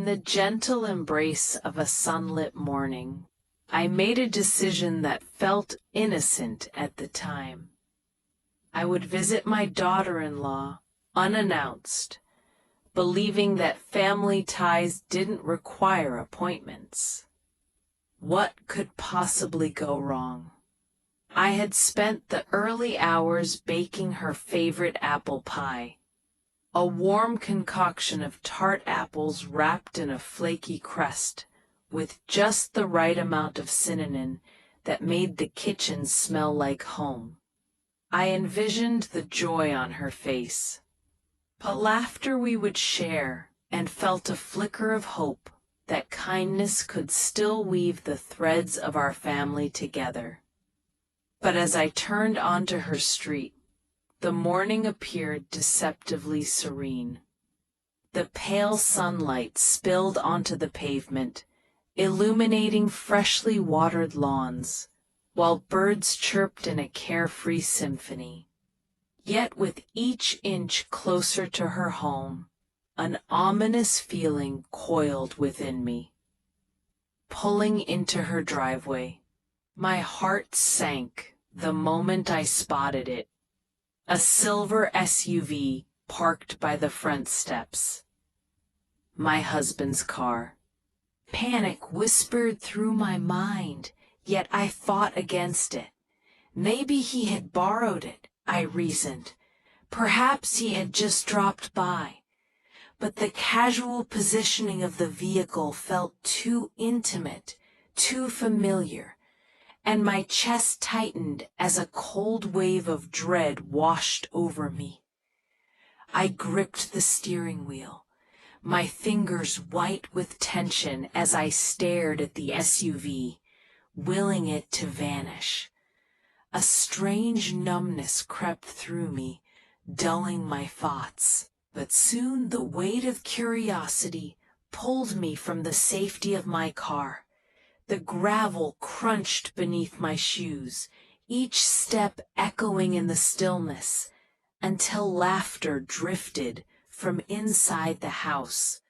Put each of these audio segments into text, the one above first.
the gentle embrace of a sunlit morning, I made a decision that felt innocent at the time. I would visit my daughter-in-law unannounced, believing that family ties didn't require appointments. What could possibly go wrong? I had spent the early hours baking her favorite apple pie, a warm concoction of tart apples wrapped in a flaky crust with just the right amount of cinnamon that made the kitchen smell like home. I envisioned the joy on her face, the laughter we would share, and felt a flicker of hope that kindness could still weave the threads of our family together. But as I turned onto her street, the morning appeared deceptively serene. The pale sunlight spilled onto the pavement, illuminating freshly watered lawns, while birds chirped in a carefree symphony. Yet with each inch closer to her home, an ominous feeling coiled within me. Pulling into her driveway, my heart sank the moment I spotted it. A silver SUV parked by the front steps. My husband's car. Panic whispered through my mind, yet I fought against it. Maybe he had borrowed it, I reasoned. Perhaps he had just dropped by. But the casual positioning of the vehicle felt too intimate, too familiar, and my chest tightened as a cold wave of dread washed over me. I gripped the steering wheel, my fingers white with tension as I stared at the SUV, willing it to vanish. A strange numbness crept through me, dulling my thoughts. But soon the weight of curiosity pulled me from the safety of my car. The gravel crunched beneath my shoes, each step echoing in the stillness, until laughter drifted from inside the house.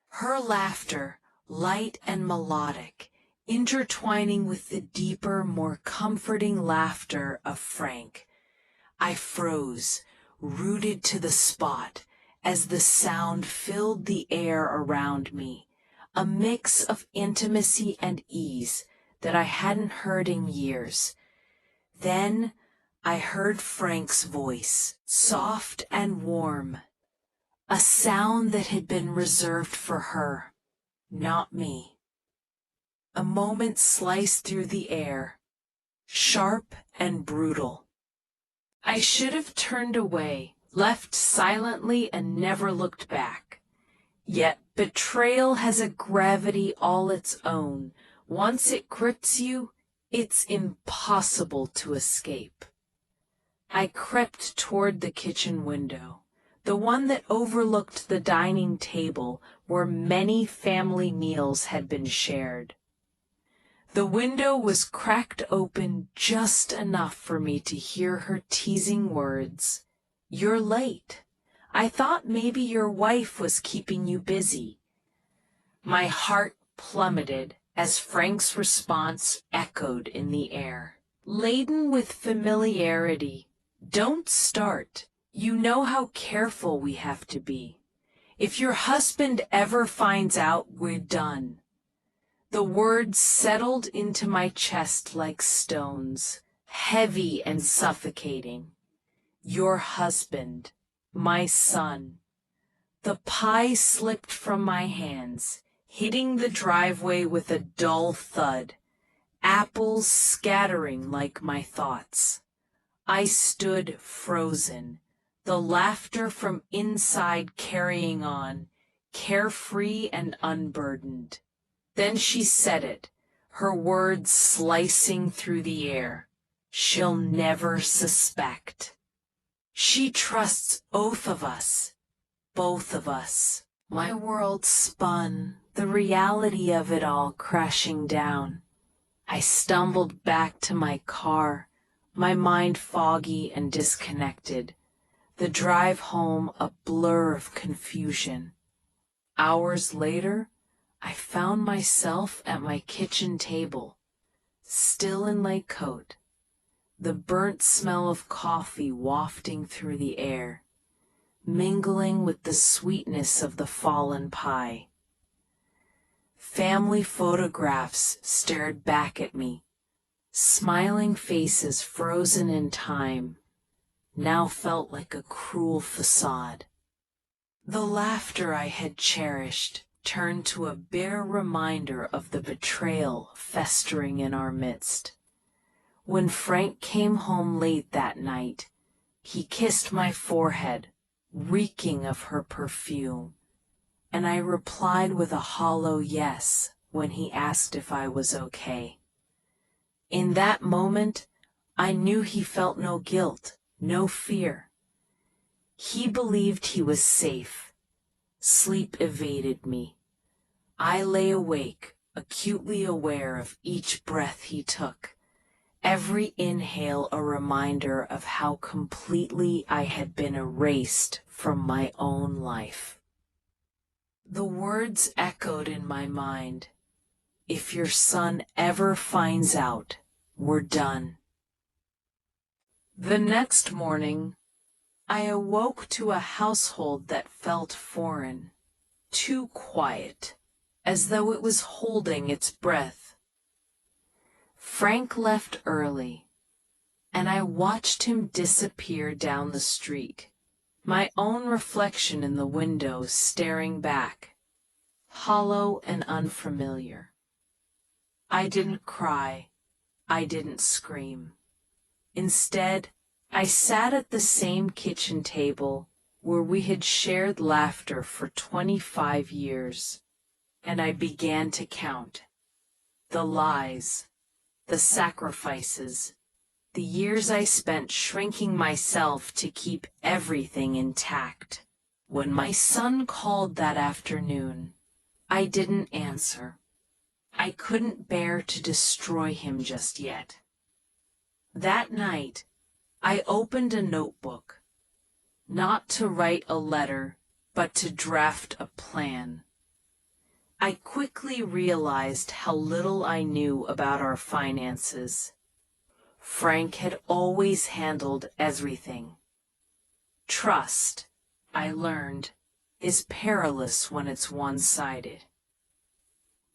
Her laughter, light and melodic, intertwining with the deeper, more comforting laughter of Frank. I froze, rooted to the spot, as the sound filled the air around me, a mix of intimacy and ease that I hadn't heard in years. Then I heard Frank's voice, soft and warm, a sound that had been reserved for her, not me. A moment sliced through the air, sharp and brutal. I should have turned away, left silently, and never looked back. Yet betrayal has a gravity all its own. Once it grips you, it's impossible to escape. I crept toward the kitchen window, the one that overlooked the dining table where many family meals had been shared. The window was cracked open just enough for me to hear her teasing words. "You're late. I thought maybe your wife was keeping you busy." My heart plummeted as Frank's response echoed in the air, laden with familiarity. "Don't start. You know how careful we have to be. If your husband ever finds out, we're done." The words settled into my chest like stones, heavy and suffocating. Your husband, my son. The pie slipped from my hands, hitting the driveway with a dull thud, apples scattering like my thoughts. I stood frozen, the laughter from inside carrying on, carefree and unburdened. Then she said it, her words slicing through the air. "She'll never suspect. She trusts both of us. My world spun, the reality of it all crashing down. I stumbled back to my car, my mind foggy and disconnected, the drive home a blur of confusion. Hours later, I found myself at my kitchen table, still in late coat, the burnt smell of coffee wafting through the air, mingling with the sweetness of the fallen pie. Family photographs stared back at me, smiling faces frozen in time, now felt like a cruel facade. The laughter I had cherished turned to a bare reminder of the betrayal festering in our midst. When Frank came home late that night, he kissed my forehead, reeking of her perfume, and I replied with a hollow yes when he asked if I was okay. In that moment, I knew he felt no guilt, no fear. He believed he was safe. Sleep evaded me. I lay awake, acutely aware of each breath he took, every inhale a reminder of how completely I had been erased from my own life. The words echoed in my mind. If your son ever finds out, we're done. The next morning, I awoke to a household that felt foreign, too quiet, as though it was holding its breath. Frank left early, and I watched him disappear down the street, my own reflection in the window staring back, hollow and unfamiliar. I didn't cry. I didn't scream. Instead, I sat at the same kitchen table where we had shared laughter for 25 years, and I began to count the lies, the sacrifices, the years I spent shrinking myself to keep everything intact. When my son called that afternoon, I didn't answer. I couldn't bear to destroy him just yet. That night, I opened a notebook, not to write a letter, but to draft a plan. I quickly realized how little I knew about our finances. Frank had always handled everything. Trust, I learned, is perilous when it's one-sided.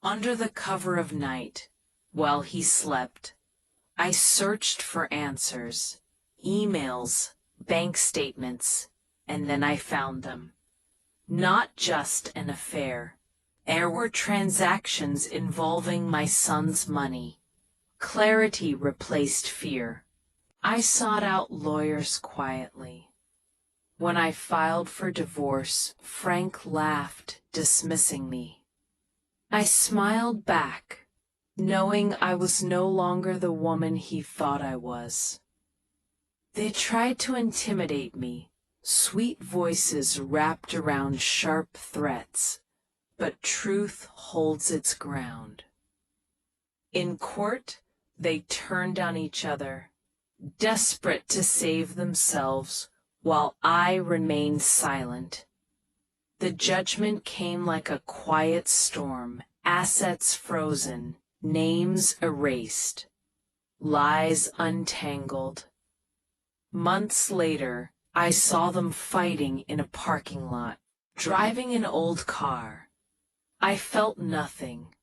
Under the cover of night, while he slept, I searched for answers, emails, bank statements, and then I found them. Not just an affair. There were transactions involving my son's money. Clarity replaced fear. I sought out lawyers quietly. When I filed for divorce, Frank laughed, dismissing me. I smiled back, knowing I was no longer the woman he thought I was. They tried to intimidate me, sweet voices wrapped around sharp threats, but truth holds its ground. In court, they turned on each other, desperate to save themselves, while I remained silent. The judgment came like a quiet storm, assets frozen, names erased, lies untangled. Months later, I saw them fighting in a parking lot, driving an old car. I felt nothing,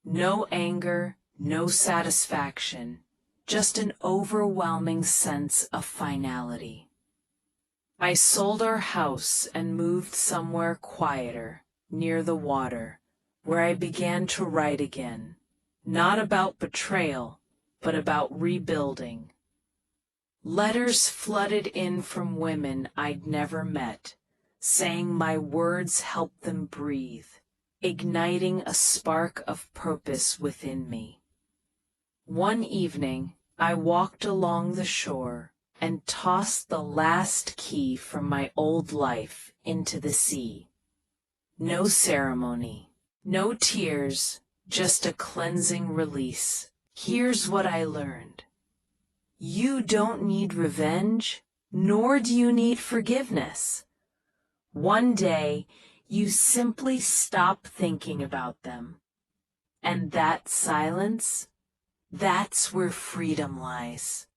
no anger, no satisfaction, just an overwhelming sense of finality. I sold our house and moved somewhere quieter, near the water, where I began to write again, not about betrayal, but about rebuilding. Letters flooded in from women I'd never met, saying my words helped them breathe, igniting a spark of purpose within me. One evening, I walked along the shore and tossed the last key from my old life into the sea. No ceremony, no tears, just a cleansing release. Here's what I learned. You don't need revenge, nor do you need forgiveness. One day, You simply stop thinking about them. And that silence, that's where freedom lies.